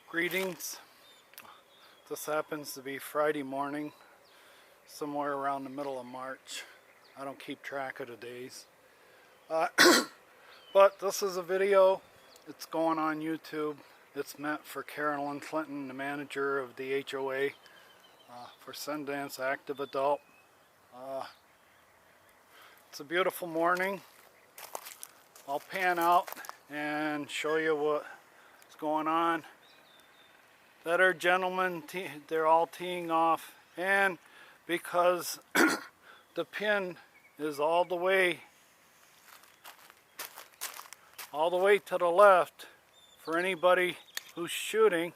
Greetings. This happens to be Friday morning, somewhere around the middle of March. I don't keep track of the days. But this is a video. It's going on YouTube. It's meant for Carolyn Clinton, the manager of the HOA for Sundance Active Adult. It's a beautiful morning. I'll pan out and show you what's going on. That are gentlemen, they're all teeing off, and because the pin is all the way to the left for anybody who's shooting,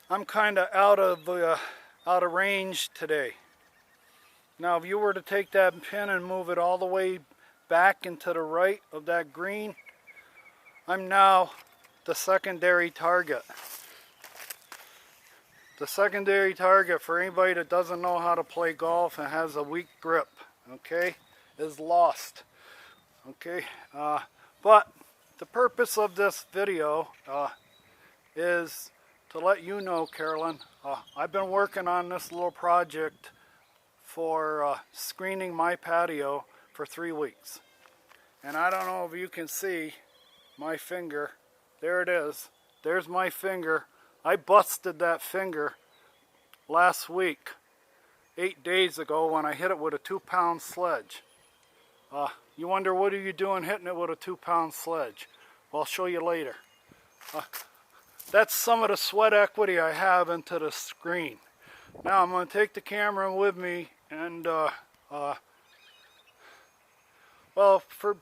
I'm kind of out of range today. Now if you were to take that pin and move it all the way back into the right of that green, I'm now the secondary target. The secondary target, for anybody that doesn't know how to play golf and has a weak grip, okay, is lost. Okay, but the purpose of this video is to let you know, Carolyn, I've been working on this little project for screening my patio for 3 weeks. And I don't know if you can see my finger. There it is. There's my finger. I busted that finger last week, 8 days ago, when I hit it with a 2-pound sledge. You wonder, what are you doing hitting it with a 2-pound sledge? Well, I'll show you later. That's some of the sweat equity I have into the screen. Now I'm going to take the camera with me and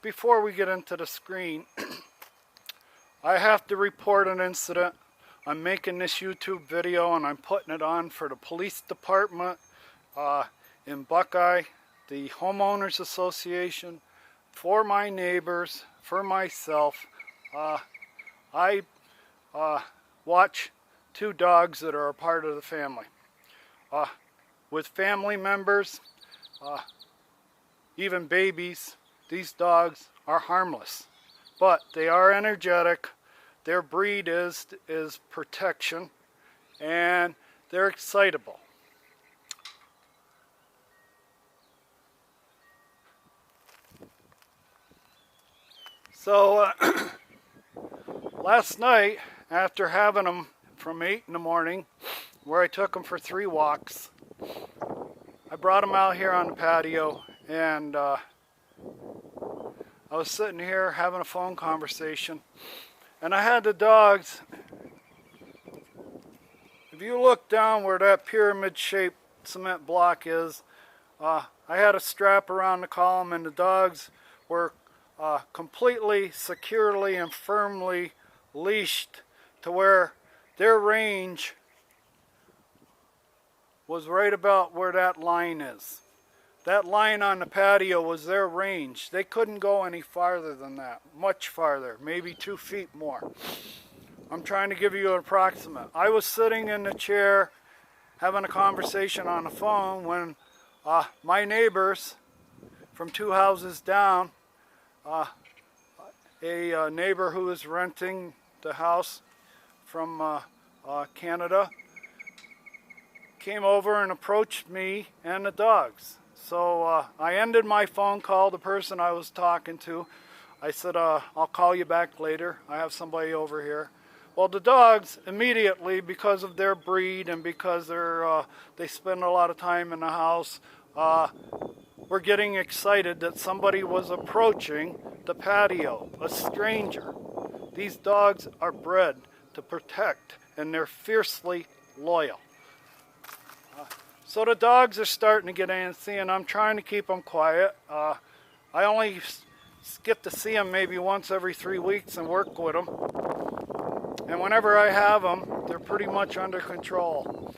before we get into the screen, I have to report an incident. I'm making this YouTube video and I'm putting it on for the police department in Buckeye, the homeowners association, for my neighbors, for myself. I watch 2 dogs that are a part of the family. With family members, even babies, these dogs are harmless, but they are energetic. Their breed is protection, and they're excitable. So last night, after having them from 8 in the morning, where I took them for 3 walks, I brought them out here on the patio, and I was sitting here having a phone conversation, and I had the dogs. If you look down where that pyramid-shaped cement block is, I had a strap around the column, and the dogs were completely, securely, and firmly leashed to where their range was right about where that line is. That line on the patio was their range. They couldn't go any farther than that, much farther, maybe 2 feet more. I'm trying to give you an approximate. I was sitting in the chair having a conversation on the phone when my neighbors from 2 houses down, a neighbor who is renting the house from Canada, came over and approached me and the dogs. So I ended my phone call, the person I was talking to. I said, I'll call you back later. I have somebody over here. Well, the dogs immediately, because of their breed and because they spend a lot of time in the house, were getting excited that somebody was approaching the patio, a stranger. These dogs are bred to protect, and they're fiercely loyal. So the dogs are starting to get antsy, and I'm trying to keep them quiet. I only get to see them maybe once every 3 weeks and work with them. And whenever I have them, they're pretty much under control.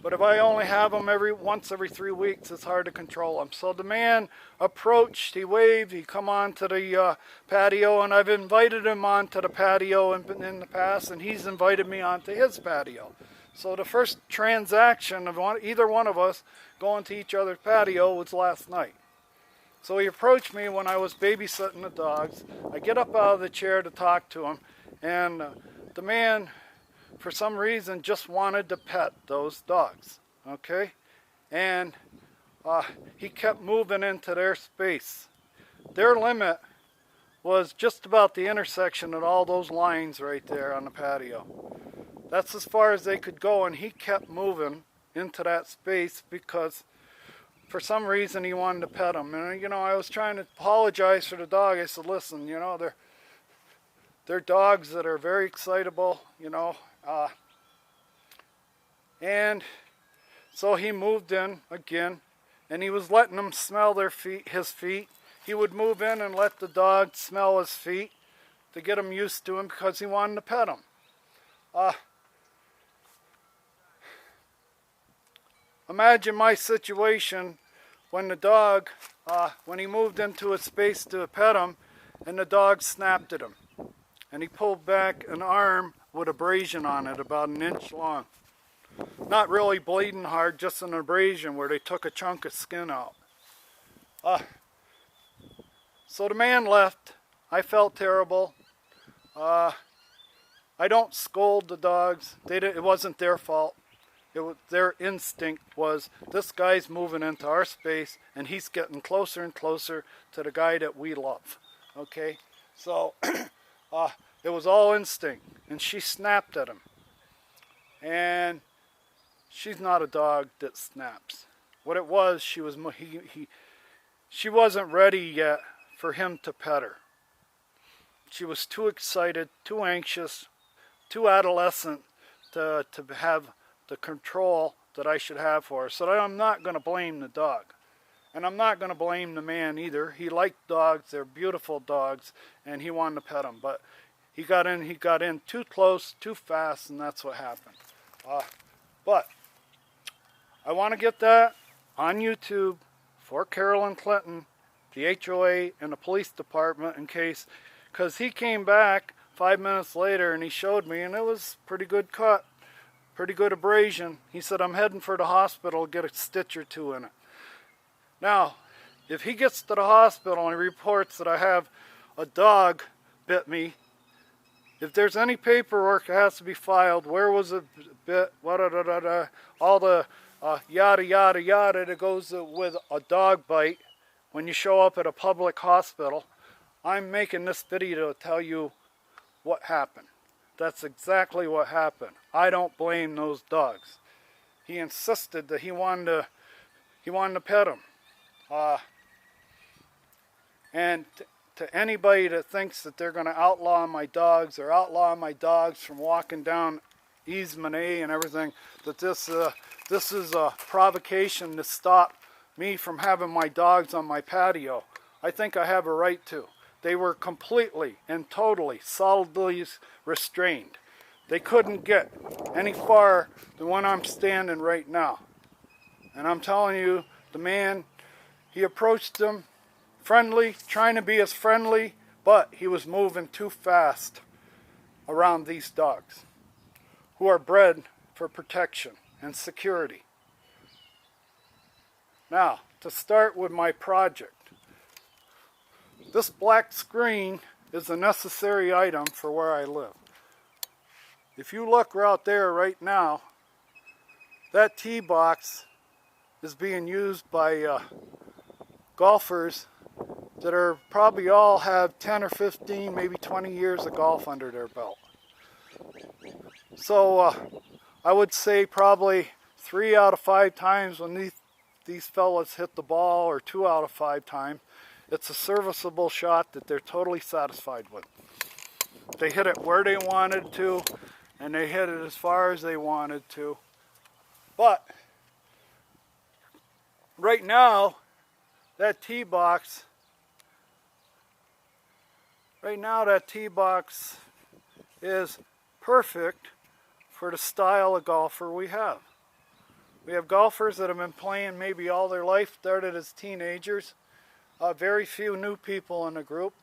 But if I only have them once every 3 weeks, it's hard to control them. So the man approached, he waved, he come onto the patio, and I've invited him onto the patio in the past, and he's invited me onto his patio. So the first transaction of either one of us going to each other's patio was last night. So he approached me when I was babysitting the dogs. I get up out of the chair to talk to him, And the man, for some reason, just wanted to pet those dogs, okay? And he kept moving into their space. Their limit was just about the intersection of all those lines right there on the patio. That's as far as they could go, and he kept moving into that space because for some reason he wanted to pet them. And you know, I was trying to apologize for the dog. I said, listen, you know, they're dogs that are very excitable, you know. And so he moved in again, and he was letting them smell his feet. He would move in and let the dog smell his feet to get him used to him because he wanted to pet him. Imagine my situation when the dog, when he moved into a space to pet him, and the dog snapped at him. And he pulled back an arm with abrasion on it about an inch long. Not really bleeding hard, just an abrasion where they took a chunk of skin out. So the man left. I felt terrible. I don't scold the dogs. It wasn't their fault. Their instinct was, this guy's moving into our space and he's getting closer and closer to the guy that we love. Okay? So it was all instinct, and she snapped at him. And she's not a dog that snaps. What it was, she wasn't ready yet for him to pet her. She was too excited, too anxious, too adolescent to have the control that I should have for her. So I'm not going to blame the dog. And I'm not going to blame the man either. He liked dogs. They're beautiful dogs, and he wanted to pet them. But he got in too close, too fast, and that's what happened. But I want to get that on YouTube for Carolyn Clinton, the HOA, and the police department because he came back 5 minutes later and he showed me, and it was pretty good cut, pretty good abrasion. He said, I'm heading for the hospital, get a stitch or two in it. Now, if he gets to the hospital and he reports that I have a dog bit me, if there's any paperwork that has to be filed, where was it bit, all the yada yada yada that goes with a dog bite when you show up at a public hospital, I'm making this video to tell you what happened. That's exactly what happened. I don't blame those dogs. He insisted that he wanted to pet him. And to anybody that thinks that they're going to outlaw my dogs or outlaw my dogs from walking down easement A and everything, that this is a provocation to stop me from having my dogs on my patio. I think I have a right to. They were completely and totally, solidly restrained. They couldn't get any far than when I'm standing right now. And I'm telling you, the man, he approached them friendly, trying to be as friendly, but he was moving too fast around these dogs who are bred for protection and security. Now, to start with my project, this black screen is a necessary item for where I live. If you look out there right now, that tee box is being used by golfers that are probably all have 10 or 15, maybe 20 years of golf under their belt. So I would say probably 3 out of 5 times when these fellas hit the ball, or 2 out of 5 times, it's a serviceable shot that they're totally satisfied with. They hit it where they wanted to, and they hit it as far as they wanted to. But right now, that tee box is perfect for the style of golfer we have. We have golfers that have been playing maybe all their life, started as teenagers. Very few new people in the group.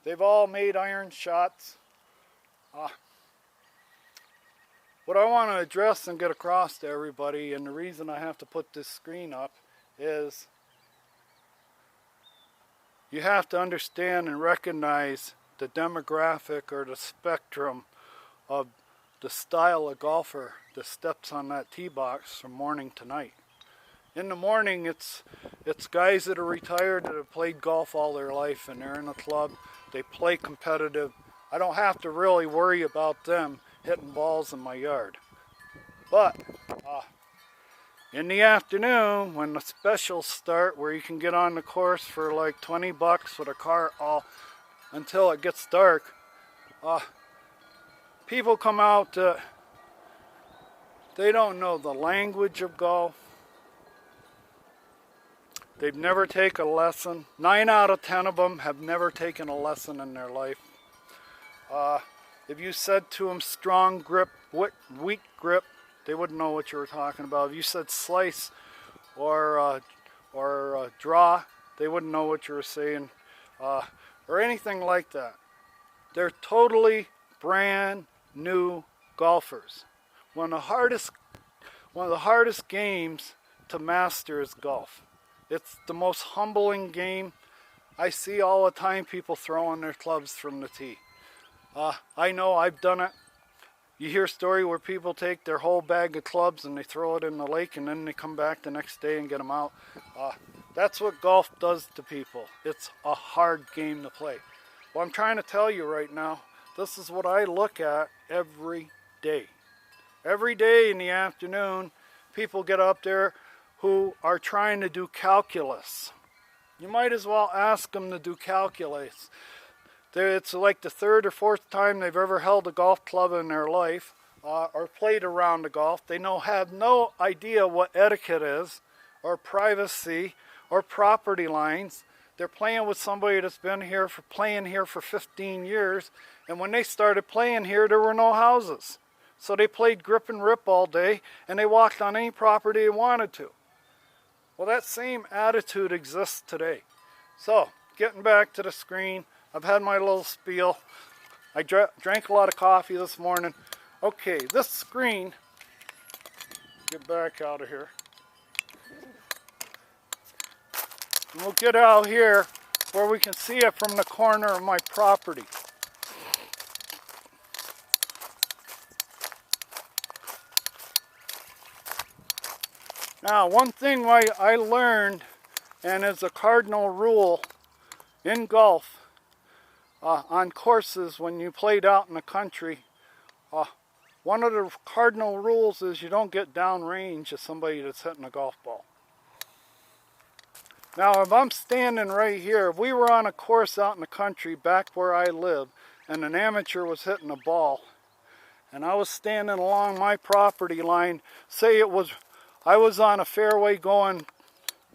They've all made iron shots. What I want to address and get across to everybody, and the reason I have to put this screen up, is you have to understand and recognize the demographic or the spectrum of the style of golfer that steps on that tee box from morning to night. In the morning, it's guys that are retired that have played golf all their life and they're in a club. They play competitive. I don't have to really worry about them hitting balls in my yard. But in the afternoon, when the specials start, where you can get on the course for like 20 bucks with a car all until it gets dark, people come out, they don't know the language of golf. They've never taken a lesson. 9 out of 10 of them have never taken a lesson in their life. If you said to them strong grip, weak grip, they wouldn't know what you were talking about. If you said slice or draw, they wouldn't know what you were saying, or anything like that. They're totally brand new golfers. One of the hardest games to master is golf. It's the most humbling game. I see all the time people throwing their clubs from the tee. I know, I've done it. You hear a story where people take their whole bag of clubs and they throw it in the lake and then they come back the next day and get them out. That's what golf does to people. It's a hard game to play. Well, I'm trying to tell you right now, this is what I look at every day. Every day in the afternoon, people get up there who are trying to do calculus. You might as well ask them to do calculus. It's like the third or fourth time they've ever held a golf club in their life or played around the golf. They have no idea what etiquette is or privacy or property lines. They're playing with somebody that's been here playing here for 15 years. And when they started playing here, there were no houses. So they played grip and rip all day and they walked on any property they wanted to. Well, that same attitude exists today. So, getting back to the screen, I've had my little spiel. I drank a lot of coffee this morning. Okay, this screen, get back out of here. And we'll get out here where we can see it from the corner of my property. Now, one thing I learned, and is a cardinal rule in golf, on courses when you played out in the country, one of the cardinal rules is you don't get downrange of somebody that's hitting a golf ball. Now, if I'm standing right here, if we were on a course out in the country back where I live, and an amateur was hitting a ball, and I was standing along my property line, say I was on a fairway going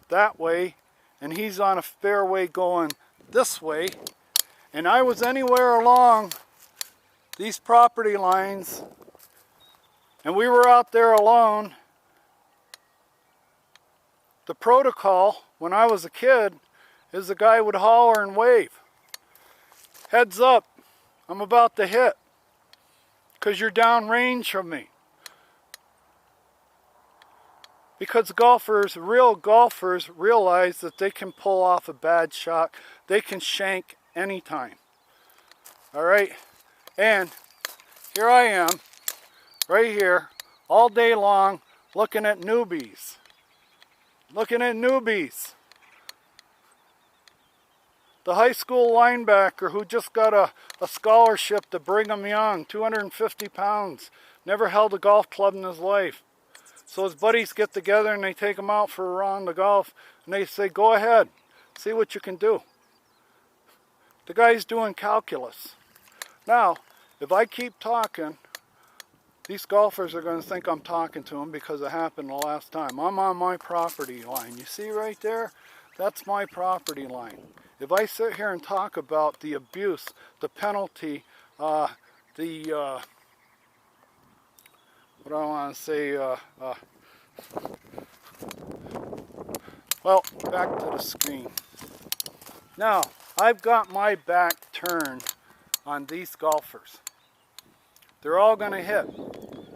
that way, and he's on a fairway going this way, and I was anywhere along these property lines, and we were out there alone, the protocol when I was a kid is the guy would holler and wave. Heads up, I'm about to hit, because you're downrange from me. Because real golfers realize that they can pull off a bad shot. They can shank anytime. All right? And here I am, right here, all day long, looking at newbies. Looking at newbies. The high school linebacker who just got a scholarship to Brigham Young, 250 pounds, never held a golf club in his life. So his buddies get together and they take him out for a round of golf and they say, go ahead, see what you can do. The guy's doing calculus. Now, if I keep talking, these golfers are going to think I'm talking to them because it happened the last time. I'm on my property line. You see right there? That's my property line. If I sit here and talk about the abuse, the penalty, what do I want to say, well, back to the screen. Now, I've got my back turned on these golfers. They're all going to hit.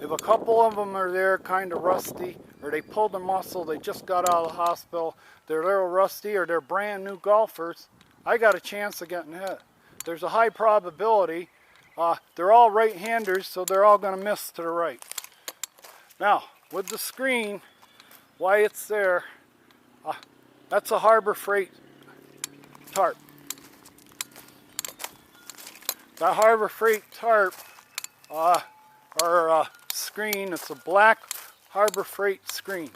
If a couple of them are there kind of rusty, or they pulled a muscle, they just got out of the hospital, they're a little rusty, or they're brand new golfers, I got a chance of getting hit. there's a high probability. They're all right-handers, so they're all going to miss to the right. Now, with the screen, why it's there, that's a Harbor Freight tarp. That Harbor Freight tarp, or screen, it's a black Harbor Freight screen,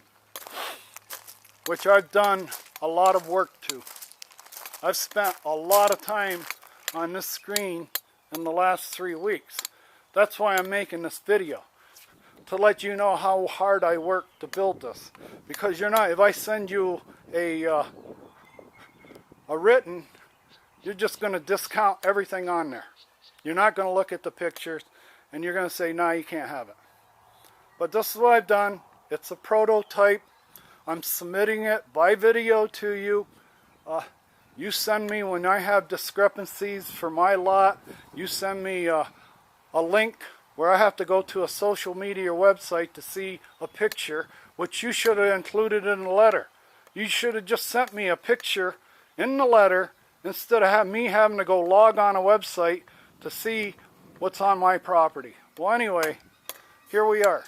which I've done a lot of work to. I've spent a lot of time on this screen in the last 3 weeks. That's why I'm making this video, to let you know how hard I worked to build this. Because you're not, if I send you a written, you're just going to discount everything on there. You're not going to look at the pictures, and you're going to say, nah, you can't have it. But this is what I've done. It's a prototype. I'm submitting it by video to you. You send me, when I have discrepancies for my lot, you send me a link where I have to go to a social media website to see a picture, which you should have included in the letter. You should have just sent me a picture in the letter instead of me having to go log on a website to see what's on my property. Well, anyway, here we are.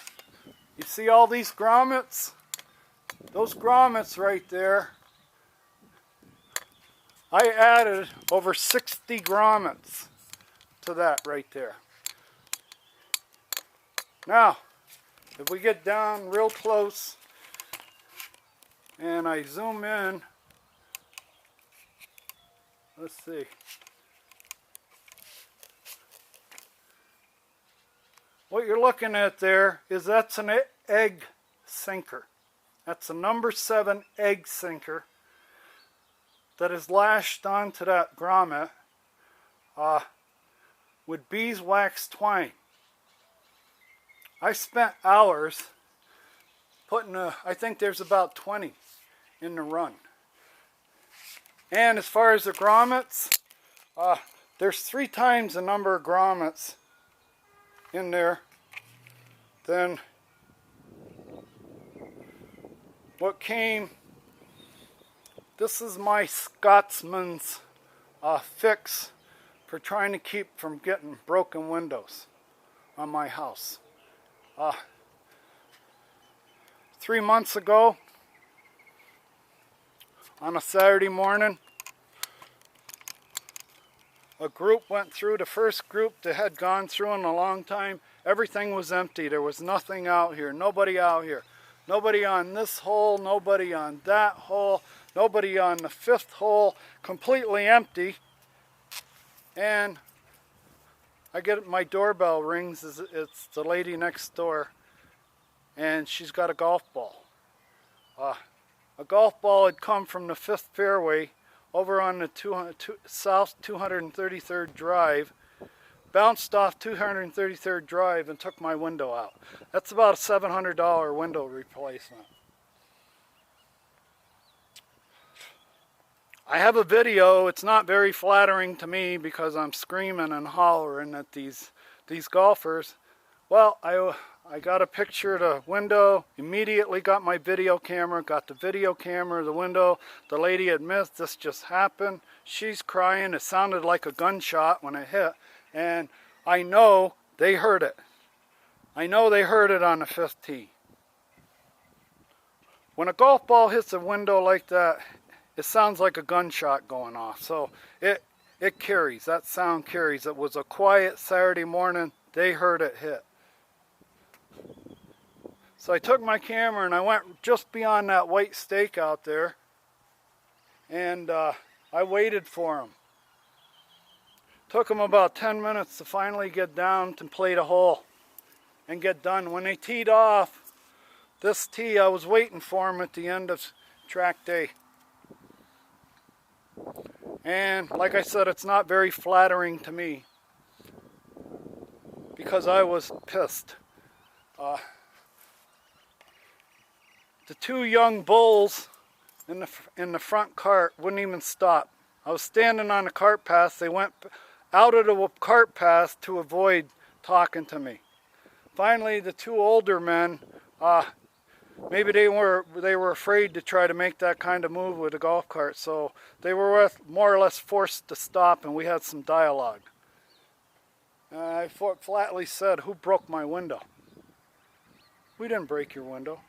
You see all these grommets? Those grommets right there, I added over 60 grommets to that right there. Now, if we get down real close and I zoom in, let's see. What you're looking at there is that's an egg sinker. That's a number 7 egg sinker that is lashed onto that grommet with beeswax twine. I spent hours putting I think there's about 20 in the run. And as far as the grommets, there's 3 times the number of grommets in there than what came. This is my Scotsman's fix for trying to keep from getting broken windows on my house. 3 months ago, on a Saturday morning, a group went through, the first group that had gone through in a long time. Everything was empty. There was nothing out here, nobody out here. Nobody on this hole, nobody on that hole, nobody on the 5th hole, completely empty. And I get my doorbell rings, it's the lady next door, and she's got a golf ball. A golf ball had come from the 5th fairway over on the South 233rd Drive, bounced off 233rd Drive and took my window out. That's about a $700 window replacement. I have a video. It's not very flattering to me because I'm screaming and hollering at these golfers. Well, I got a picture of the window, immediately got my video camera, got the video camera of the window. The lady admits this just happened. She's crying. It sounded like a gunshot when it hit. And I know they heard it. I know they heard it on the 5th tee. When a golf ball hits a window like that, it sounds like a gunshot going off. So it carries. That sound carries. It was a quiet Saturday morning. They heard it hit. So I took my camera and I went just beyond that white stake out there. And I waited for him. Took them about 10 minutes to finally get down to play the hole and get done. When they teed off this tee, I was waiting for them at the end of track day. And like I said, it's not very flattering to me because I was pissed. The 2 young bulls in the front cart wouldn't even stop. I was standing on the cart path. They went out of the cart path to avoid talking to me. Finally, the 2 older men maybe they were afraid to try to make that kind of move with a golf cart, so they were more or less forced to stop, and we had some dialogue. I flatly said, "Who broke my window?" "We didn't break your window."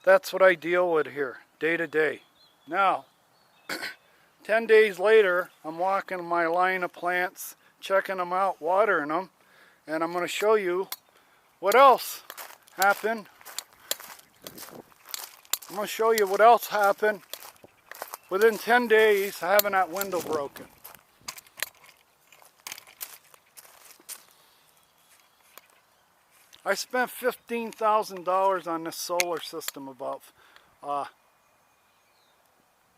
That's what I deal with here, day to day. Now, 10 days later, I'm walking my line of plants, checking them out, watering them, and I'm going to show you what else happened. I'm going to show you what else happened within 10 days having that window broken. I spent $15,000 on this solar system about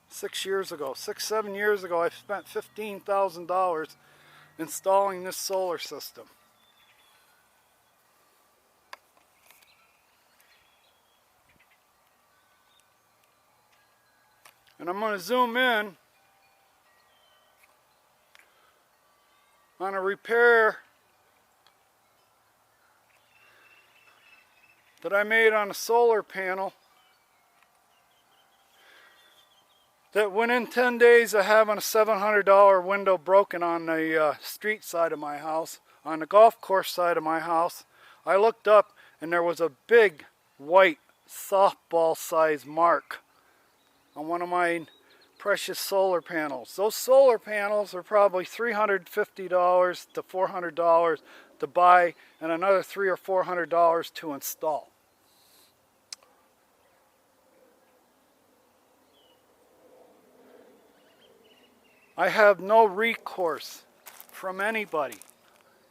6 years ago. 7 years ago, I spent $15,000 installing this solar system. And I'm going to zoom in on a repair that I made on a solar panel that within 10 days of having a $700 window broken on the street side of my house, on the golf course side of my house, I looked up and there was a big white softball-sized mark on one of my precious solar panels. Those solar panels are probably $350 to $400 to buy and another $300 or $400 to install. I have no recourse from anybody.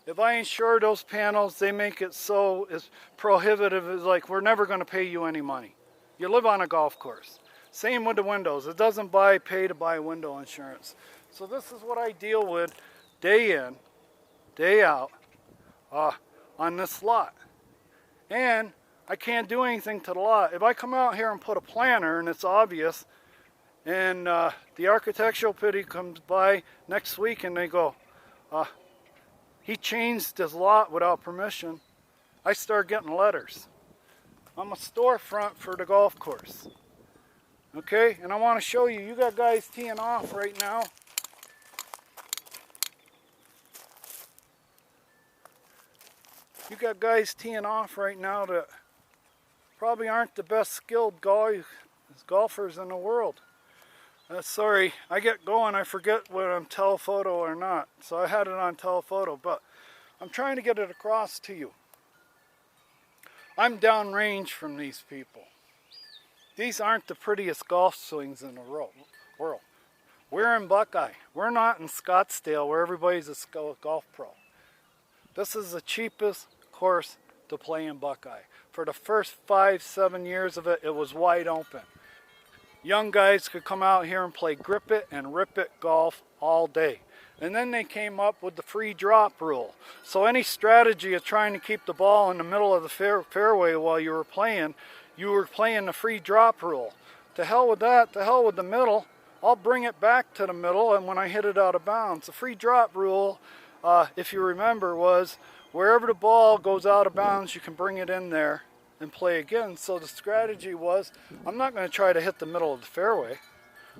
If I insure those panels, they make it so it's prohibitive. It's like, we're never going to pay you any money. You live on a golf course. Same with the windows. It doesn't pay to buy window insurance. So this is what I deal with day in, day out on this lot. And I can't do anything to the lot. If I come out here and put a planter and it's obvious, and the architectural committee comes by next week and they go, he changed his lot without permission, I start getting letters. I'm a storefront for the golf course. Okay, and I want to show you, you got guys teeing off right now. You got guys teeing off right now that probably aren't the best skilled golfers in the world. Sorry, I get going, I forget whether I'm telephoto or not. So I had it on telephoto, but I'm trying to get it across to you. I'm downrange from these people. These aren't the prettiest golf swings in the world. We're in Buckeye. We're not in Scottsdale where everybody's a golf pro. This is the cheapest course to play in Buckeye. For the first 5-7 years of it, it was wide open. Young guys could come out here and play grip it and rip it golf all day. And then they came up with the free drop rule. So any strategy of trying to keep the ball in the middle of the fairway while you were playing the free drop rule. To hell with that, to hell with the middle. I'll bring it back to the middle and when I hit it out of bounds. The free drop rule, if you remember, was wherever the ball goes out of bounds, you can bring it in there and play again. So the strategy was, I'm not going to try to hit the middle of the fairway.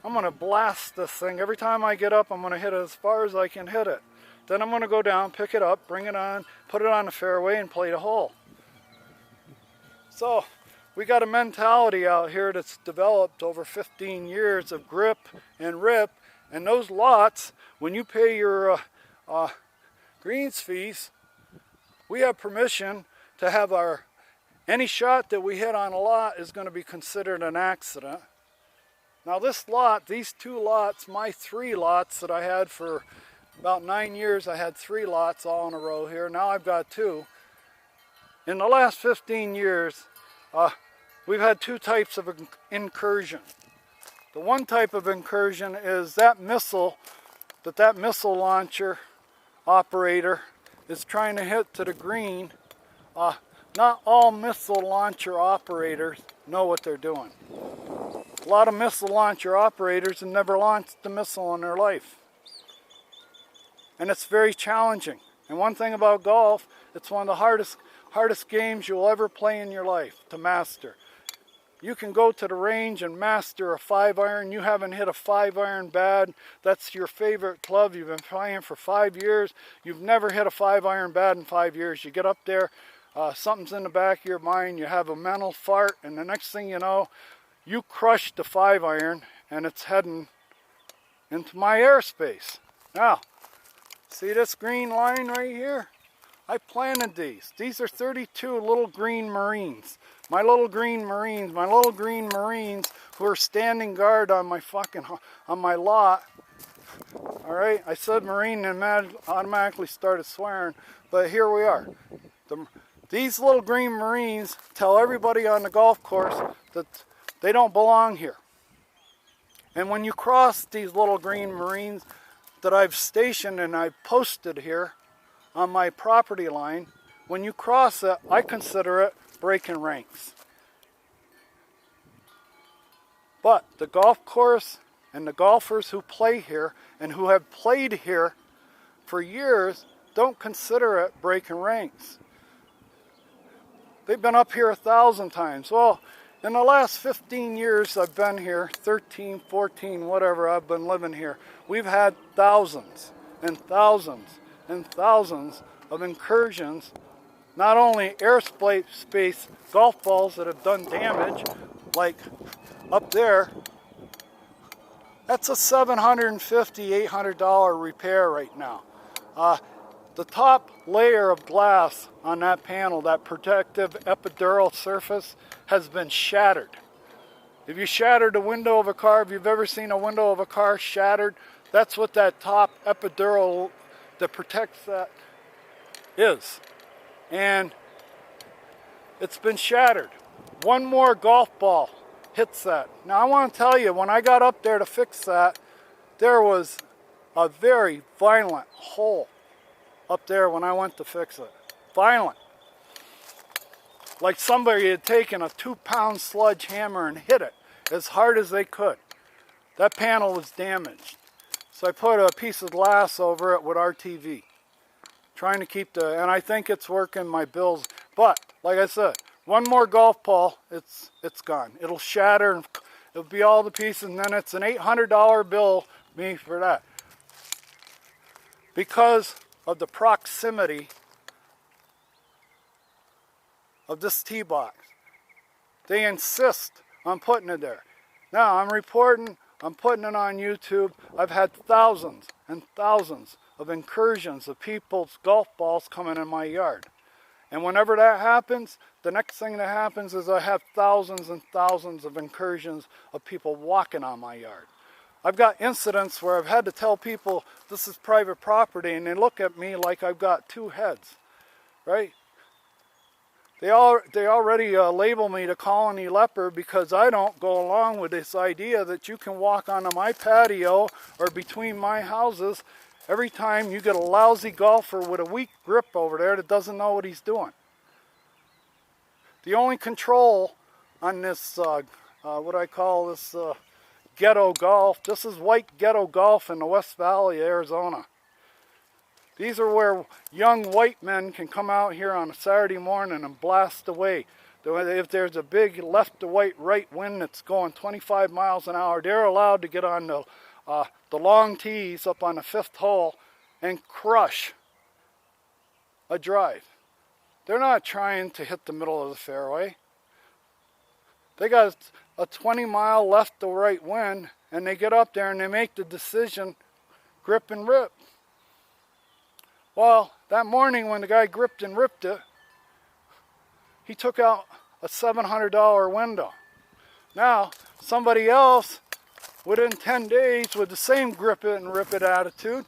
I'm going to blast this thing. Every time I get up, I'm going to hit it as far as I can hit it. Then I'm going to go down, pick it up, bring it on, put it on the fairway, and play the hole. So we got a mentality out here that's developed over 15 years of grip and rip. And those lots, when you pay your greens fees, we have permission to have any shot that we hit on a lot is going to be considered an accident. Now this lot, these two lots, my 3 lots that I had for about 9 years, I had 3 lots all in a row here. Now I've got 2. In the last 15 years, we've had 2 types of incursion. The one type of incursion is that missile launcher operator is trying to hit to the green. Not all missile launcher operators know what they're doing. A lot of missile launcher operators have never launched a missile in their life. And it's very challenging. And one thing about golf, it's one of the hardest games you'll ever play in your life to master. You can go to the range and master a 5-iron. You haven't hit a 5-iron bad. That's your favorite club. You've been playing for 5 years. You've never hit a 5-iron bad in 5 years. You get up there, something's in the back of your mind. You have a mental fart, and the next thing you know, you crush the 5-iron, and it's heading into my airspace. Now, see this green line right here? I planted these. These are 32 little green Marines. My little green Marines who are standing guard on my lot. All right, I said Marine and automatically started swearing, but here we are. These little green Marines tell everybody on the golf course that they don't belong here. And when you cross these little green Marines that I've stationed and I've posted here on my property line, when you cross it, I consider it breaking ranks. But the golf course and the golfers who play here and who have played here for years don't consider it breaking ranks. They've been up here 1,000 times. Well, in the last 15 years I've been here, 13, 14, whatever, I've been living here, we've had thousands and thousands and thousands of incursions, not only airspace golf balls that have done damage, like up there. That's a $750, $800 repair right now. The top layer of glass on that panel, that protective epidural surface, has been shattered. If you shattered the window of a car, if you've ever seen a window of a car shattered, that's what that top epidural that protects that is. And it's been shattered. One more golf ball hits that. Now I want to tell you, when I got up there to fix that, there was a very violent hole up there when I went to fix it. Violent. Like somebody had taken a 2-pound sledgehammer and hit it as hard as they could. That panel was damaged. So I put a piece of glass over it with RTV. Trying to keep and I think it's working my bills. But, like I said, one more golf ball, it's gone. It'll shatter, and it'll be all the pieces, and then it's an $800 bill me for that. Because of the proximity of this tee box. They insist on putting it there. Now, I'm reporting, I'm putting it on YouTube. I've had thousands and thousands of incursions of people's golf balls coming in my yard. And whenever that happens, the next thing that happens is I have thousands and thousands of incursions of people walking on my yard. I've got incidents where I've had to tell people this is private property, and they look at me like I've got two heads, right? They already label me the colony leper because I don't go along with this idea that you can walk onto my patio or between my houses every time you get a lousy golfer with a weak grip over there that doesn't know what he's doing. The only control on this, what I call this ghetto golf, this is white ghetto golf in the West Valley, Arizona. These are where young white men can come out here on a Saturday morning and blast away. If there's a big left to right wind that's going 25 miles an hour, they're allowed to get on the long tees up on the 5th hole and crush a drive. They're not trying to hit the middle of the fairway. They got a 20-mile left to right wind, and they get up there and they make the decision, grip and rip. Well, that morning when the guy gripped and ripped it, he took out a $700 window. Now, somebody else, within 10 days, with the same grip it and rip it attitude,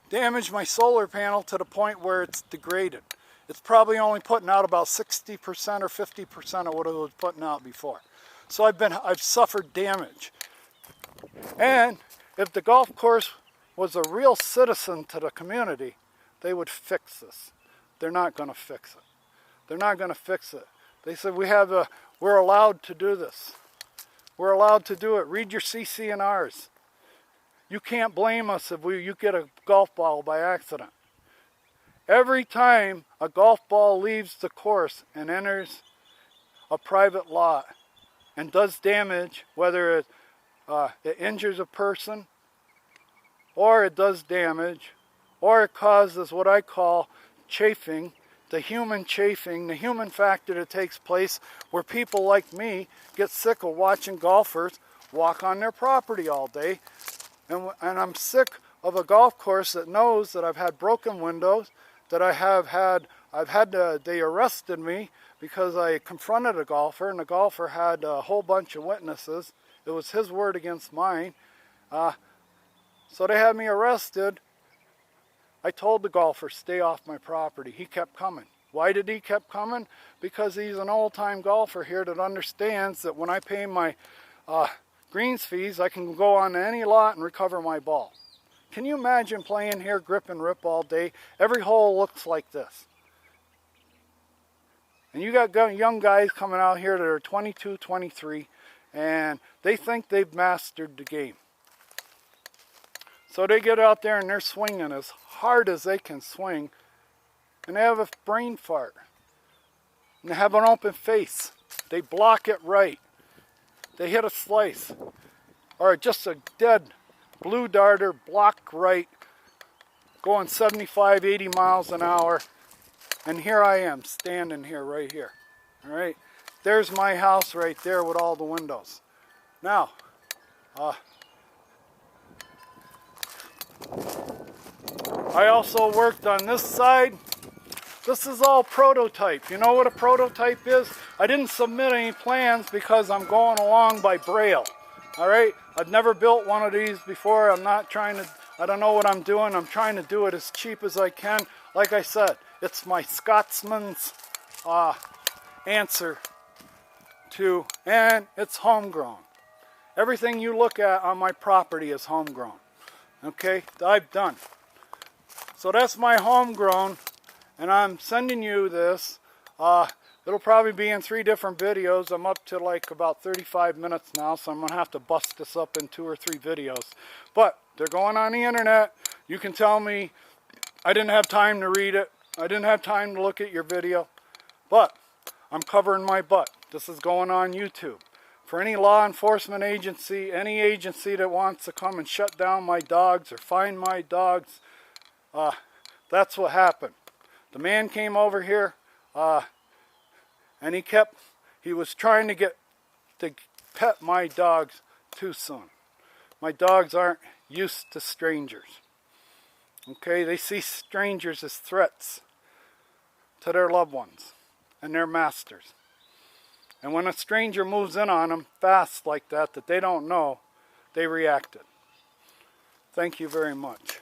damaged my solar panel to the point where it's degraded. It's probably only putting out about 60% or 50% of what it was putting out before. So I've suffered damage. And if the golf course was a real citizen to the community, they would fix this. They're not going to fix it. They're not going to fix it. They said we're allowed to do this. We're allowed to do it. Read your CC&Rs. You can't blame us if you get a golf ball by accident. Every time a golf ball leaves the course and enters a private lot and does damage, whether it injures a person, or it does damage, or it causes what I call chafing, the human factor that takes place where people like me get sick of watching golfers walk on their property all day. And I'm sick of a golf course that knows that I've had broken windows, that they arrested me because I confronted a golfer, and the golfer had a whole bunch of witnesses. It was his word against mine. So they had me arrested. I told the golfer, stay off my property. He kept coming. Why did he keep coming? Because he's an old-time golfer here that understands that when I pay my greens fees, I can go on any lot and recover my ball. Can you imagine playing here grip and rip all day? Every hole looks like this. And you got young guys coming out here that are 22, 23, and they think they've mastered the game. So they get out there and they're swinging as hard as they can swing, and they have a brain fart. And they have an open face. They block it right. They hit a slice. Or just a dead blue darter, block right, going 75, 80 miles an hour. And here I am, standing here, right here. All right? There's my house right there with all the windows. Now, I also worked on this side. This is all prototype. You know what a prototype is? I didn't submit any plans because I'm going along by Braille. All right? I've never built one of these before. I don't know what I'm doing. I'm trying to do it as cheap as I can. Like I said, it's my Scotsman's answer to, and it's homegrown. Everything you look at on my property is homegrown. Okay? I've done. So that's my homegrown, and I'm sending you this. It'll probably be in 3 different videos. I'm up to like about 35 minutes now, so I'm going to have to bust this up in 2 or 3 videos. But they're going on the internet. You can tell me I didn't have time to read it. I didn't have time to look at your video. But I'm covering my butt. This is going on YouTube. For any law enforcement agency, any agency that wants to come and shut down my dogs or find my dogs, that's what happened. The man came over here, and he was trying to pet my dogs too soon. My dogs aren't used to strangers. Okay, they see strangers as threats to their loved ones and their masters. And when a stranger moves in on them fast like that they don't know, they reacted. Thank you very much.